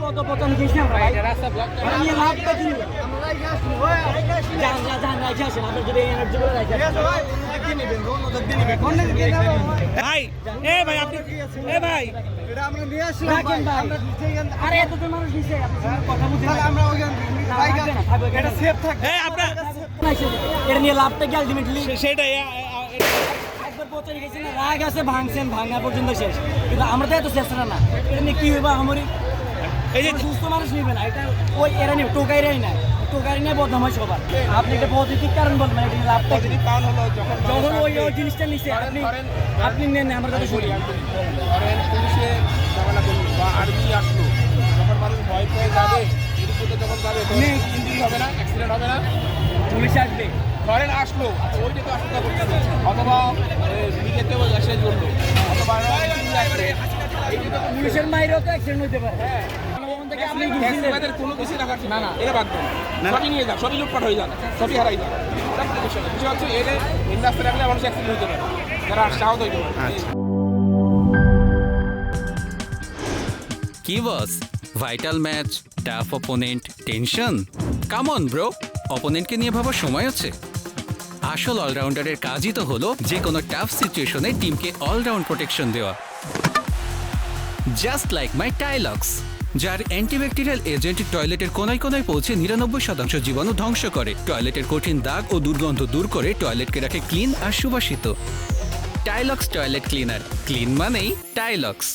কত পতন গেছি আমরা ভাই রাস্তা ব্লক করে নিয়ে লাভটা কি আমরা রাইখা আসি ওই জান রাইখা আসেন আপনি যদি এনার্জি করে রাইখা আসেন ভাই দিন নেবেন অন্য দিন নেবেন কোন দিন নেবেন ভাই ভাই আপনি ভাই এটা আমরা নিয়ে আসি ভাই আমরা আরে এত তো মানুষ নিছে আপনি কথা বুঝেন আমরা ওইখান রাইখা এটা সেফ থাকে আপনার এটা নিয়ে লাভটা কি আলটিমেটলি সেটাই একবার পৌঁছে গেছি না রাগ আছে ভাঙছেন ভাঙা পর্যন্ত শেষ কিন্তু আমরা তো এত শেষ না এটা নিয়ে কি হইবা আমারই এই যে সুস্থ মানুষ নিবে না এটা ওই এরা নিবে টোকাইরাই না টোকাই নিয়ে বদনাম হয় সবার আপনি এটা পজিটিভ কারণ বলবেন এটা নিয়ে লাভটা কি কারণ হলো যখন ওই জিনিসটা নিচ্ছে আপনি নেন না, আমার কথা শুনি ধরেন পুলিশে ঝামেলা করলো বা আর্মি আসলো যখন মানুষ ভয় পেয়ে যাবে এরপরে যখন যাবে তখন ইঞ্জুরি হবে না অ্যাক্সিডেন্ট হবে না পুলিশ আসবে ধরেন আসলো ওইটা তো আসতে করতেছে অথবা দিকেতেও এসে করলো অথবা পুলিশের মাইরেও তো অ্যাক্সিডেন্ট হতে পারে হ্যাঁ আপনি আমাদের কোনো কিছু রাখার না না এটা বাদ দেন সবই নিয়ে যান সবই লুটপাট হয়ে যান সবই হারাই যান বিষয় হচ্ছে এর ইন্ডাস্ট্রি রাখলে মানুষ অ্যাক্সিডেন্ট হতে পারে যারা সাহস হইতে পারে কি boss vital match tough opponent tension come on bro অপোনেন্টকে নিয়ে ভাবার সময় আছে আসল অলরাউন্ডারের কাজই তো হলো যে কোনো টাফ সিচুয়েশনে টিমকে অলরাউন্ড প্রোটেকশন দেওয়া জাস্ট লাইক মাই টাইলক্স যার অ্যান্টিব্যাকটেরিয়াল এজেন্ট টয়লেটের কোনায় কোনায় পৌঁছে 99% জীবাণু ধ্বংস করে টয়লেটের কঠিন দাগ ও দুর্গন্ধ দূর করে টয়লেটকে রাখে ক্লিন আর সুবাসিত টাইলক্স টয়লেট ক্লিনার ক্লিন মানেই টাইলক্স